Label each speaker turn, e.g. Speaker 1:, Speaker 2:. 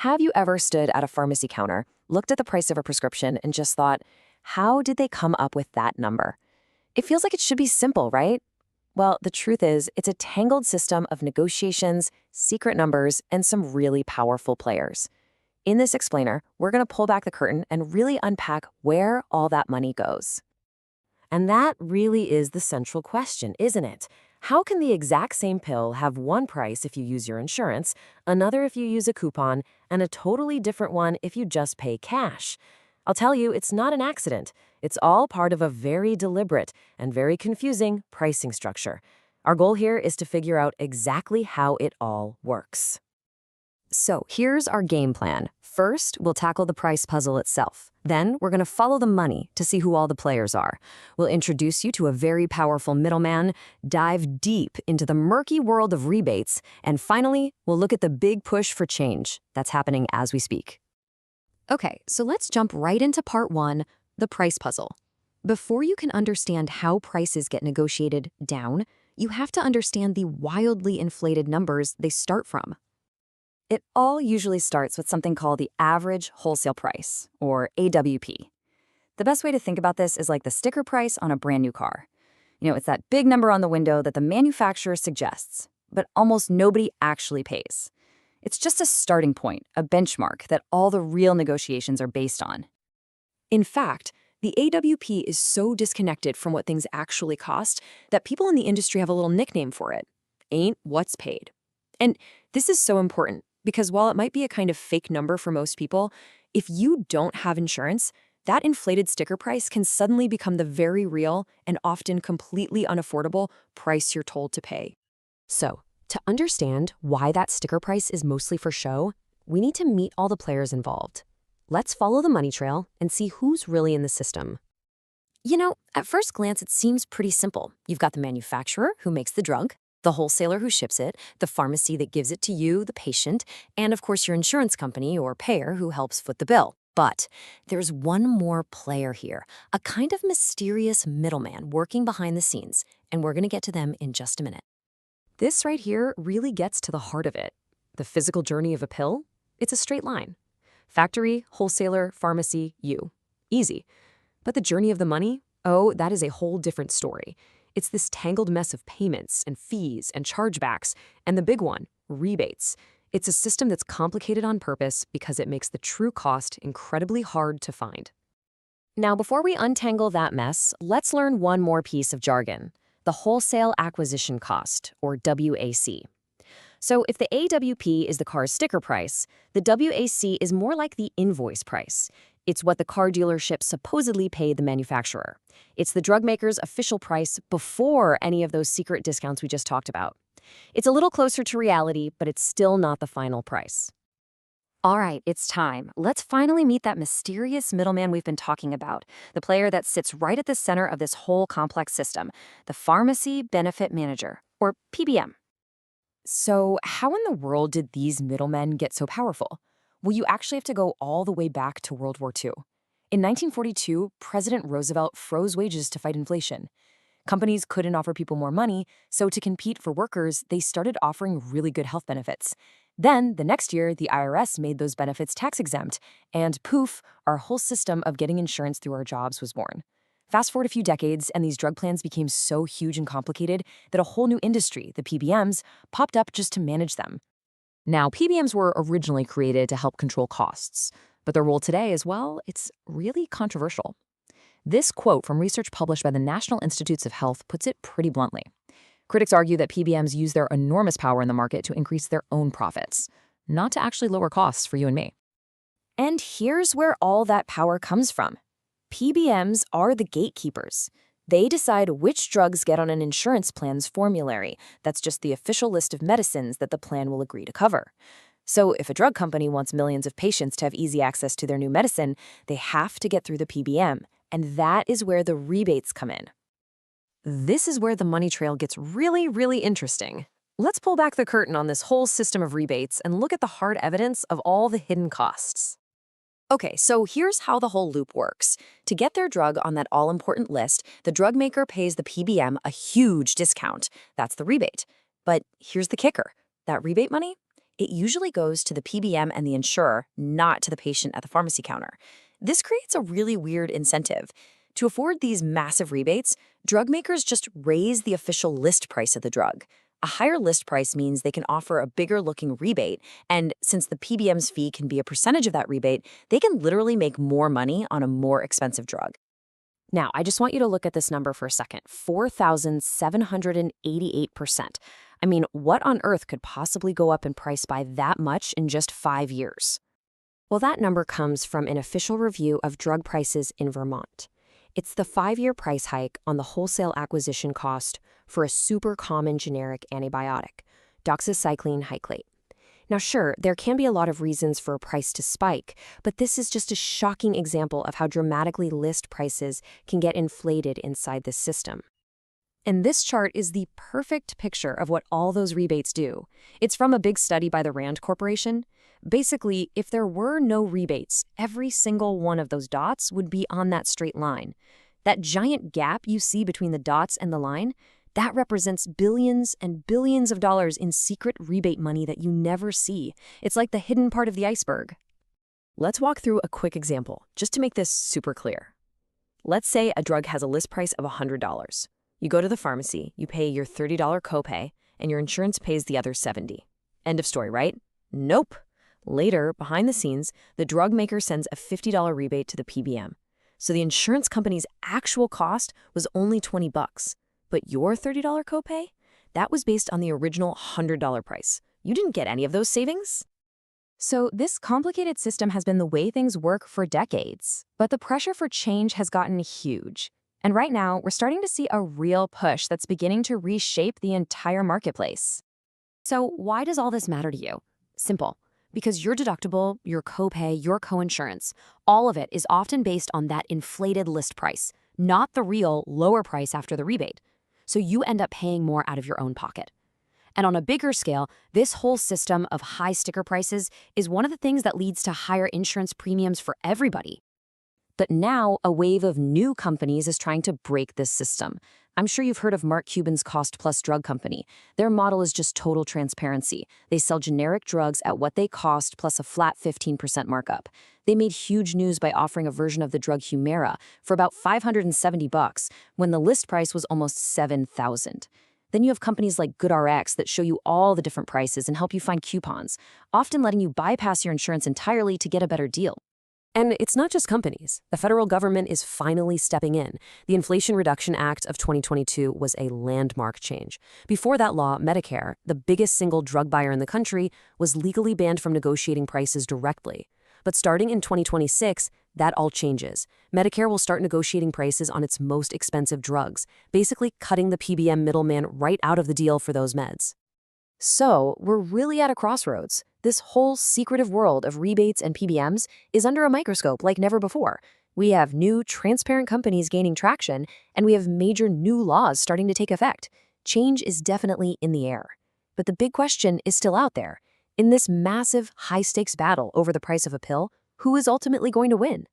Speaker 1: Have you ever stood at a pharmacy counter, looked at the price of a prescription, and just thought, how did they come up with that number? It feels like it should be simple, right? Well, the truth is, it's a tangled system of negotiations, secret numbers, and some really powerful players. In this explainer, we're going to pull back the curtain and really unpack where all that money goes. And that really is the central question, isn't it? How can the exact same pill have one price if you use your insurance, another if you use a coupon, and a totally different one if you just pay cash? I'll tell you, it's not an accident. It's all part of a very deliberate and very confusing pricing structure. Our goal here is to figure out exactly how it all works. So here's our game plan. First, we'll tackle the price puzzle itself. Then, we're going to follow the money to see who all the players are. We'll introduce you to a very powerful middleman, dive deep into the murky world of rebates, and finally, we'll look at the big push for change that's happening as we speak. Okay, so let's jump right into part one, the price puzzle. Before you can understand how prices get negotiated down, you have to understand the wildly inflated numbers they start from. It all usually starts with something called the average wholesale price, or AWP. The best way to think about this is like the sticker price on a brand new car. It's that big number on the window that the manufacturer suggests, but almost nobody actually pays. It's just a starting point, a benchmark that all the real negotiations are based on. In fact, the AWP is so disconnected from what things actually cost that people in the industry have a little nickname for it: ain't what's paid. And this is so important, because while it might be a kind of fake number for most people, if you don't have insurance, that inflated sticker price can suddenly become the very real and often completely unaffordable price you're told to pay. So, to understand why that sticker price is mostly for show, we need to meet all the players involved. Let's follow the money trail and see who's really in the system. At first glance, it seems pretty simple. You've got the manufacturer who makes the drug, the wholesaler who ships it, the pharmacy that gives it to you, the patient, and of course your insurance company or payer who helps foot the bill. But there's one more player here, a kind of mysterious middleman working behind the scenes, and we're going to get to them in just a minute. This right here really gets to the heart of it. The physical journey of a pill? It's a straight line. Factory, wholesaler, pharmacy, you. Easy. But the journey of the money? Oh, that is a whole different story. It's this tangled mess of payments and fees and chargebacks, and the big one, rebates. It's a system that's complicated on purpose because it makes the true cost incredibly hard to find. Now, before we untangle that mess, let's learn one more piece of jargon: the wholesale acquisition cost, or WAC. So if the AWP is the car's sticker price, the WAC is more like the invoice price. It's what the car dealership supposedly paid the manufacturer. It's the drug maker's official price before any of those secret discounts we just talked about. It's a little closer to reality, but it's still not the final price. All right, it's time. Let's finally meet that mysterious middleman we've been talking about, the player that sits right at the center of this whole complex system, the Pharmacy Benefit Manager, or PBM. So how in the world did these middlemen get so powerful? Well, you actually have to go all the way back to World War II. In 1942, President Roosevelt froze wages to fight inflation. Companies couldn't offer people more money, so to compete for workers, they started offering really good health benefits. Then, the next year, the IRS made those benefits tax-exempt, and poof, our whole system of getting insurance through our jobs was born. Fast forward a few decades, and these drug plans became so huge and complicated that a whole new industry, the PBMs, popped up just to manage them. Now, PBMs were originally created to help control costs, but their role today as well, it's really controversial. This quote from research published by the National Institutes of Health puts it pretty bluntly. Critics argue that PBMs use their enormous power in the market to increase their own profits, not to actually lower costs for you and me. And here's where all that power comes from. PBMs are the gatekeepers. They decide which drugs get on an insurance plan's formulary. That's just the official list of medicines that the plan will agree to cover. So if a drug company wants millions of patients to have easy access to their new medicine, they have to get through the PBM, and that is where the rebates come in. This is where the money trail gets really, really interesting. Let's pull back the curtain on this whole system of rebates and look at the hard evidence of all the hidden costs. Okay, so here's how the whole loop works. To get their drug on that all-important list, the drug maker pays the PBM a huge discount. That's the rebate. But here's the kicker. That rebate money? it usually goes to the PBM and the insurer, not to the patient at the pharmacy counter. This creates a really weird incentive. To afford these massive rebates, drug makers just raise the official list price of the drug. A higher list price means they can offer a bigger looking rebate, and since the PBM's fee can be a percentage of that rebate, they can literally make more money on a more expensive drug. Now, I just want you to look at this number for a second, 4,788%. I mean, what on earth could possibly go up in price by that much in just 5 years? Well, that number comes from an official review of drug prices in Vermont. It's the 5-year price hike on the wholesale acquisition cost for a super common generic antibiotic, doxycycline hyclate. Now, sure, there can be a lot of reasons for a price to spike, but this is just a shocking example of how dramatically list prices can get inflated inside this system. And this chart is the perfect picture of what all those rebates do. It's from a big study by the Rand Corporation. Basically, if there were no rebates, every single one of those dots would be on that straight line. That giant gap you see between the dots and the line, that represents billions and billions of dollars in secret rebate money that you never see. It's like the hidden part of the iceberg. Let's walk through a quick example, just to make this super clear. Let's say a drug has a list price of $100. You go to the pharmacy, you pay your $30 copay, and your insurance pays the other $70. End of story, right? Nope. Later, behind the scenes, the drug maker sends a $50 rebate to the PBM. So the insurance company's actual cost was only $20. But your $30 copay? That was based on the original $100 price. You didn't get any of those savings? So this complicated system has been the way things work for decades. But the pressure for change has gotten huge. And right now, we're starting to see a real push that's beginning to reshape the entire marketplace. So why does all this matter to you? Simple. Because your deductible, your copay, your coinsurance, all of it is often based on that inflated list price, not the real lower price after the rebate. So you end up paying more out of your own pocket. And on a bigger scale, this whole system of high sticker prices is one of the things that leads to higher insurance premiums for everybody. But now, a wave of new companies is trying to break this system. I'm sure you've heard of Mark Cuban's Cost Plus Drug Company. Their model is just total transparency. They sell generic drugs at what they cost plus a flat 15% markup. They made huge news by offering a version of the drug Humira for about $570 when the list price was almost $7,000. Then you have companies like GoodRx that show you all the different prices and help you find coupons, often letting you bypass your insurance entirely to get a better deal. And it's not just companies. The federal government is finally stepping in. The Inflation Reduction Act of 2022 was a landmark change. Before that law, Medicare, the biggest single drug buyer in the country, was legally banned from negotiating prices directly. But starting in 2026, that all changes. Medicare will start negotiating prices on its most expensive drugs, basically cutting the PBM middleman right out of the deal for those meds. So, we're really at a crossroads. This whole secretive world of rebates and PBMs is under a microscope like never before. We have new, transparent companies gaining traction, and we have major new laws starting to take effect. Change is definitely in the air. But the big question is still out there. In this massive, high-stakes battle over the price of a pill, who is ultimately going to win?